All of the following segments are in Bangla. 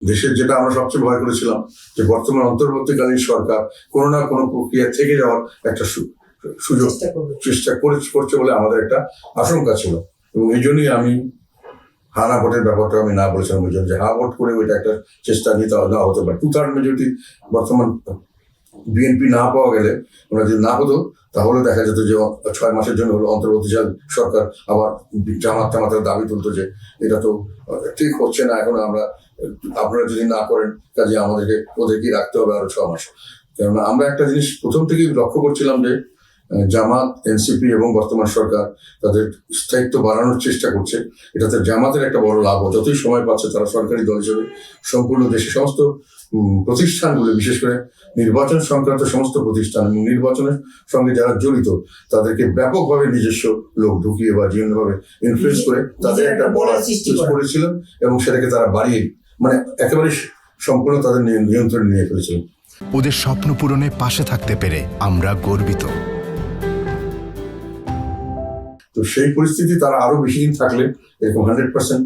দেশের যেটা আমরা সবচেয়ে ভয় করেছিলাম যে বর্তমান অন্তর্বর্তীকালীন সরকার কোনো না কোনো প্রক্রিয়া থেকে যাওয়ার একটা সুযোগ চেষ্টা করছে বলে আমাদের একটা আশঙ্কা ছিল, এবং এই জন্যই আমি হানা ভোটের ব্যাপারটা আমি না বলেছিলাম ওই জন্য যে হা ভোট করে ওইটা একটা চেষ্টা নিতে না হতে পারে। 2/3 মেজরিটি বর্তমান বিএনপি না পাওয়া গেলে, ওরা যদি না হতো তাহলে দেখা যেত যে 6 মাসের জন্য হলো অন্তর্বর্তীকালীন সরকার আবার জামাতের দাবি তুলতো যে এটা তো ঠিক হচ্ছে না, এখন আপনারা যদি না করেন কাজে ওদেরকেই রাখতে হবে আরো 6 মাস। কেননা আমরা একটা জিনিস প্রথম থেকেই লক্ষ্য করছিলাম যে জামাত, এনসিপি এবং বর্তমান সরকার তাদের স্থায়িত্ব বাড়ানোর চেষ্টা করছে। এটাতে জামাতের একটা বড় লাভ, যতই সময় পাচ্ছে তারা সরকারি দল হিসেবে সম্পূর্ণ দেশের সমস্ত প্রতিষ্ঠানগুলো, বিশেষ করে নির্বাচন সংক্রান্ত সমস্ত প্রতিষ্ঠান এবং নির্বাচনের সঙ্গে যারা জড়িত তাদেরকে ব্যাপকভাবে নিজস্ব লোক ঢুকিয়ে বা যেভাবে ইনফ্লুয়েন্স করে তাদের একটা বড় সৃষ্টি করেছিলেন, এবং সেটাকে তারা বাড়িয়ে একেবারে সম্পূর্ণ তাদের নিয়ন্ত্রণে নিয়ে ফেলেছিলেন। ওদের স্বপ্ন পূরণে পাশে থাকতে পেরে আমরা গর্বিত। তো সেই পরিস্থিতি তারা আরো বেশি দিন থাকলে এরকম 100%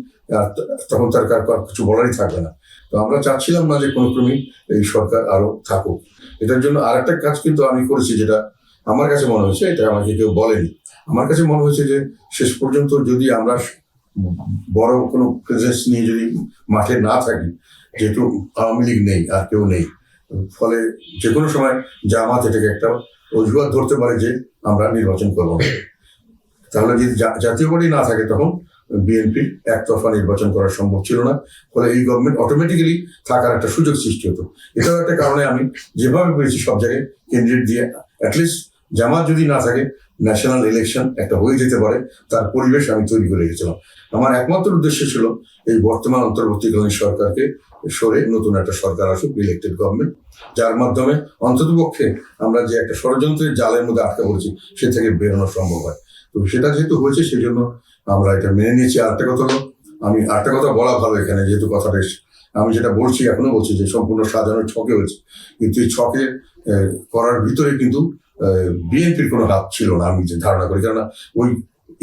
তখন তার কিছু বলারই থাকবে না। তো আমরা চাচ্ছিলাম না যে কোনো ক্রমেই এই সরকার আরো থাকুক। এটার জন্য আর একটা কাজ কিন্তু আমি করেছি, যেটা আমার কাছে মনে হয়েছে, এটা আমাকে কেউ বলেনি, আমার কাছে মনে হয়েছে যে শেষ পর্যন্ত যদি আমরা বড় কোনো প্রেজেন্স নিয়ে যদি মাঠে না থাকি, যেহেতু আওয়ামী লীগ নেই আর কেউ নেই, ফলে যে কোনো সময় জামাত এটাকে একটা অজুহাত ধরতে পারে যে আমরা নির্বাচন করবো না। তাহলে যদি জাতীয় পার্টি না থাকে তখন বিএনপির একতরফা নির্বাচন করা সম্ভব ছিল না, ফলে এই গভর্নমেন্ট অটোমেটিক্যালি থাকার একটা সুযোগ সৃষ্টি হতো। এটাও একটা কারণে আমি যেভাবে পেরেছি সব জায়গায় ক্যান্ডিডেট দিয়ে অ্যাটলিস্ট জামাত যদি না থাকে ন্যাশনাল ইলেকশন একটা হয়ে যেতে পারে তার পরিবেশ আমি তৈরি করে রেখেছিলাম। আমার একমাত্র উদ্দেশ্য ছিল এই বর্তমান অন্তর্বর্তীকালীন সরকারকে সরে নতুন একটা সরকার আসুক, ইলেক্টেড গভর্নমেন্ট, যার মাধ্যমে অন্ততপক্ষে আমরা যে একটা ষড়যন্ত্রের জালের মধ্যে আটকা পড়েছি সে থেকে বেরোনো সম্ভব হয়। তো সেটা যেহেতু হয়েছে সেই জন্য আমরা এটা মেনে নিয়েছি। আরেকটা কথা হলো, আমি আরেকটা কথা বলা ভালো এখানে, যেহেতু কথাটা আমি যেটা বলছি এখনো বলছি যে সম্পূর্ণ সাজানো ছকে হয়েছে, কিন্তু এই ছকে করার ভিতরে কিন্তু বিএনপির কোনো হাত ছিল না আমি যে ধারণা করি। কেননা ওই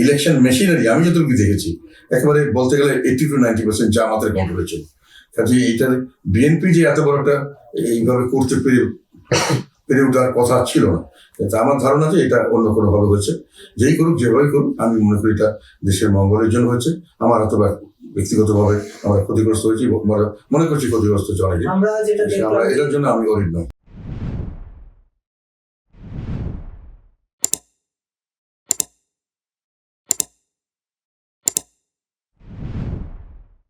ইলেকশন মেশিনারি আমি যতটুকু দেখেছি একেবারে বলতে গেলে 80 to 90% জামাতের কন্ট্রোলে ছিল। কাজে এইটার বিএনপি যে এত বড় একটা এইভাবে করতে পেরে ওঠার কথা ছিল না। আমার ধারণা যে এটা অন্য কোনো ভাবে হয়েছে, যেই করুক যেভাবে করুক আমি মনে করি এটা দেশের মঙ্গলের জন্য হয়েছে। আমার হয়তো ব্যক্তিগতভাবে আমরা ক্ষতিগ্রস্ত হয়েছি, মনে করছি ক্ষতিগ্রস্ত হচ্ছে অনেকে, আমরা এটার জন্য আমি গরিব নই।